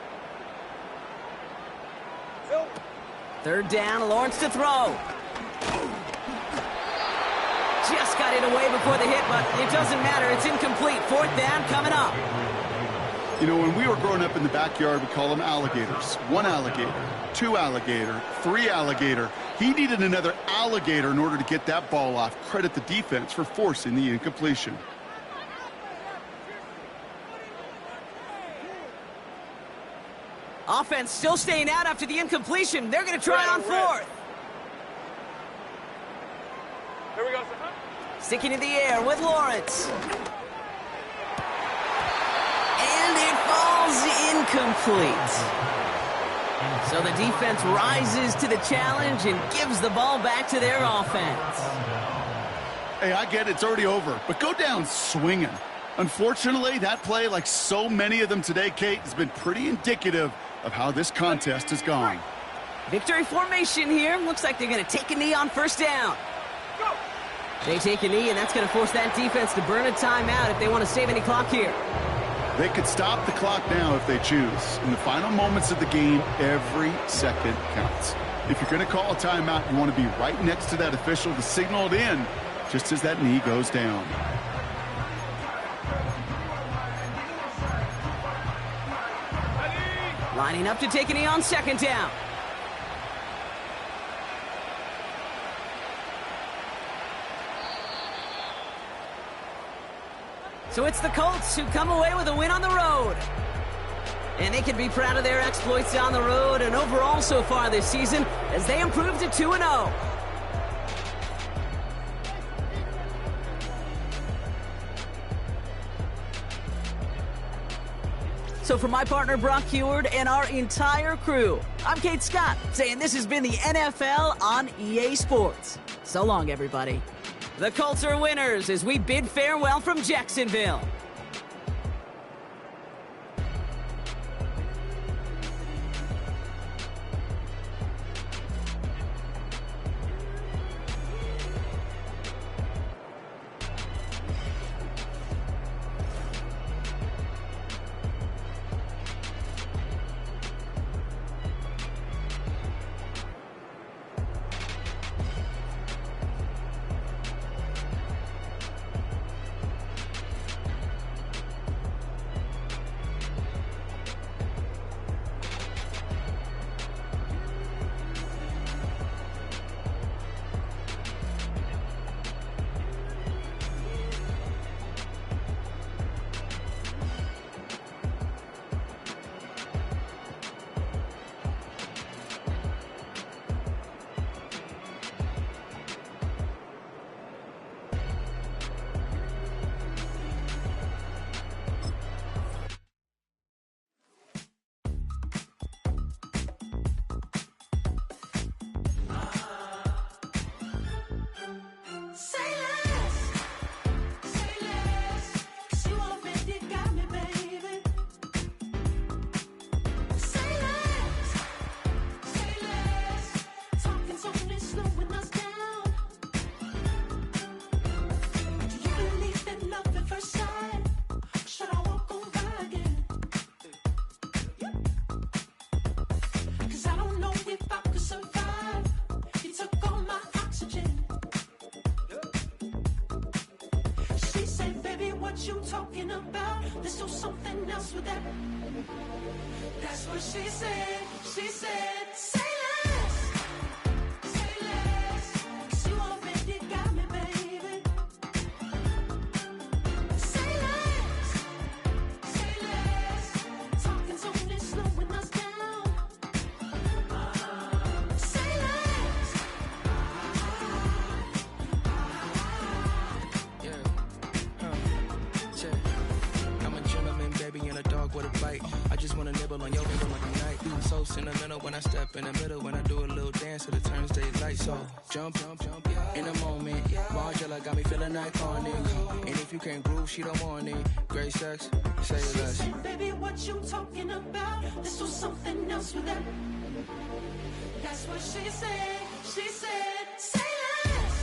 3rd down, Lawrence to throw. Just got it away before the hit, but it doesn't matter. It's incomplete. 4th down coming up. You know, when we were growing up in the backyard, we call them alligators. 1 alligator, 2 alligator, 3 alligator. He needed another alligator in order to get that ball off. Credit the defense for forcing the incompletion. Offense still staying out after the incompletion. They're going to try it on 4th. Here we go. Sticking in the air with Lawrence. And it falls incomplete. So the defense rises to the challenge and gives the ball back to their offense. Hey, I get it. It's already over. But go down swinging. Unfortunately, that play, like so many of them today, Kate, has been pretty indicative of how this contest has gone. Victory formation here. Looks like they're going to take a knee on 1st down. They take a knee, and that's going to force that defense to burn a timeout if they want to save any clock here. They could stop the clock now if they choose. In the final moments of the game, every second counts. If you're going to call a timeout, you want to be right next to that official to signal it in just as that knee goes down. Lining up to take a knee on 2nd down. So it's the Colts who come away with a win on the road. And they can be proud of their exploits on the road and overall so far this season as they improve to 2-0. So for my partner Brock Heward and our entire crew, I'm Kate Scott saying this has been the NFL on EA Sports. So long, everybody. The Colts are winners as we bid farewell from Jacksonville. what you talking about. Let's do something else with that. That's what she said. She said, say less. Say less. 'Cause you already got me, baby. Say less. Say less. Talking's only slowing us down. Say less. I'm a gentleman, baby, and a dog with a bite. I just wanna nibble on your nibble like a night. So sentimental when I step in the middle. When I do a little dance till it turns daylight. So jump, in a moment. Margella got me feeling iconic. And if you can't groove, she don't want it. Great sex, say less. She said, baby, what you talking about? Let's do something else with that. That's what she said. She said, say less.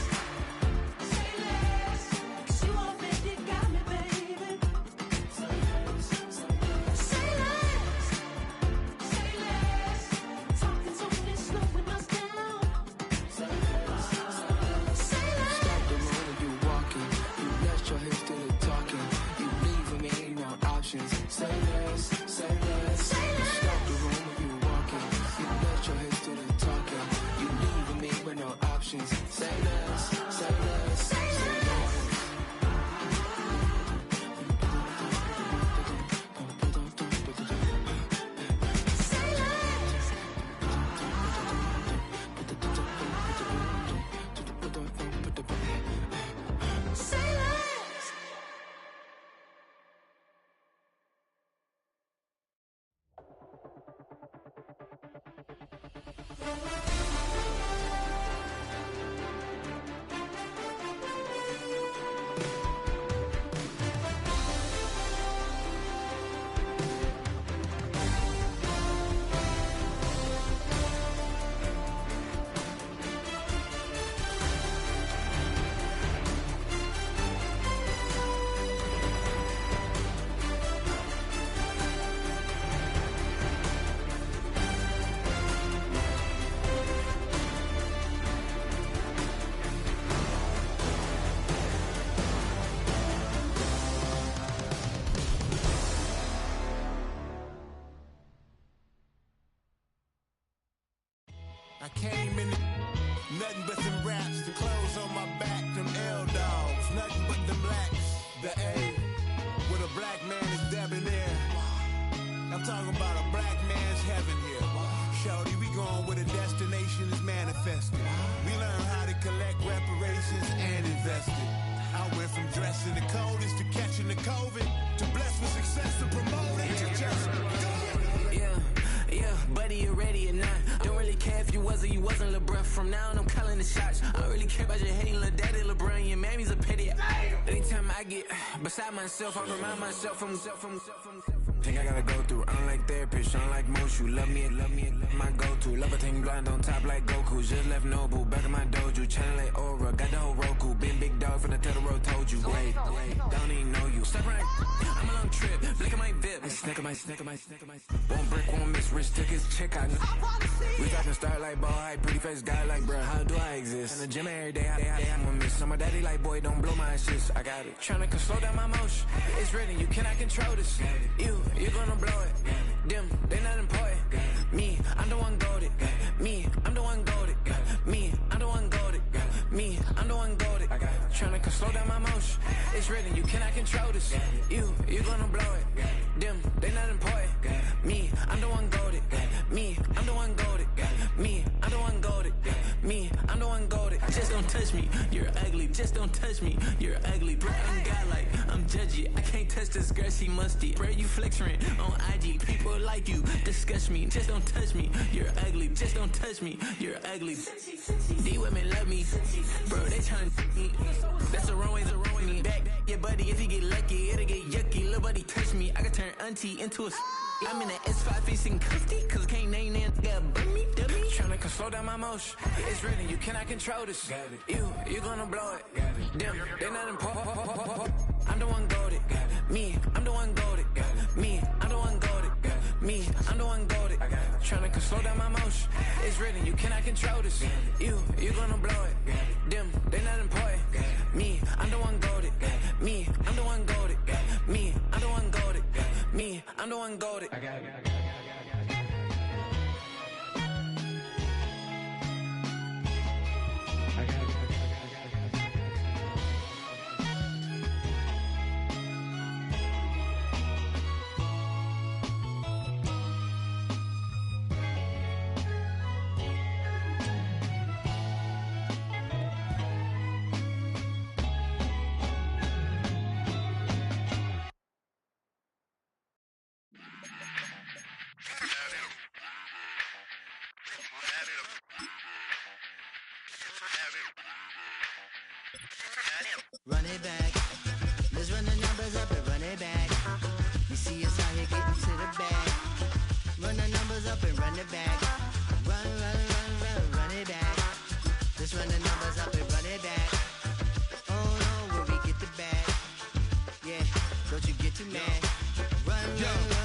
Say less. 'Cause you already got me, baby. Say less. Say less. Talking's only slowing us down. Say less. Stop the road when you walking. You left your hips to the talking. You leaving me no options. Say less, say less. You stop the road when you walking. You left your hips to the talking. You leaving me with no options. Say less, say less, say less. Say less. I came in nothing but them raps, the clothes on my back, them L-dogs, nothing but them blacks. The A, with a black man is debonair. I'm talking about a black man's heaven here. Shorty, we going where the destination is manifested. We learn how to collect reparations and invest it. I went from dressing the coldest to catching the COVID, to blessed with success to promote it to just go. Yeah, buddy, you ready or not? Don't really care if you was or you wasn't LeBron. From now on, I'm calling the shots. I don't really care about your hating little daddy LeBron. Your mammy's a pity. Anytime I get beside myself, I remind myself from. Think I gotta go through. Unlike therapist, unlike most. You love me, my go-to. Love a thing blind on top like Goku. Just left Noble, back in my dojo. Channel like Aura, got the whole Roku. Big dog from the Tether Road told you. Wait, don't even know you. Step right, I'm a long trip. Look at my VIP. Snicker my. One brick, one miss. Rich tickets, check out. We talking start like ball hype. Pretty face guy like, bruh, how do I exist? In the gym every day, I'm gonna miss. I'm a daddy like, boy, don't blow my assist. I got it. Tryna slow down my motion. It's written, you cannot control this. You gonna blow it. Them, they not important. Me, I'm the one goated. Me, I'm the one goated. Me, I'm the one goated. Me, I'm the one goated. Tryna slow down my motion. It's written, you cannot control this. You gonna blow it. Them, they not important. Me, I'm the one goated. Me, I'm the one goated. Me, I'm the one goated. Me, I'm the one goated. Just don't touch me, you're ugly. Just don't touch me, you're ugly. Bro, I'm godlike, I'm judgy. I can't touch this girl, she musty. Bro, you flexing on IG. People like you disgust me. Just don't touch me, you're ugly. Just don't touch me, you're ugly. These women love me, bro, they tryna me. That's the wrong way to ruin me. Back your buddy, if you get lucky, it'll get yucky. Little buddy touch me, I can turn auntie into a. I'm in the S5 facing custody, cause I can't name that guy but me, dummy. Tryna slow down my motion. It's written, you cannot control this. You gonna blow it. Them, they not important. I'm the one goated. Me, I'm the one goated. Me, I'm the one goated. Me, I'm the one goated. Tryna slow down my motion. It's written, you cannot control this. You gonna blow it. Them, they not important. Me, I'm the one goated. Me, I'm the one goated. Me, I'm the one goated. Me, I'm the one goated. Run it back. Let's run the numbers up and run it back. You see us out here getting to the bag. Run the numbers up and run it back. Run it back. Let's run the numbers up and run it back. Oh no, where we get the bag. Yeah, don't you get too mad. Run.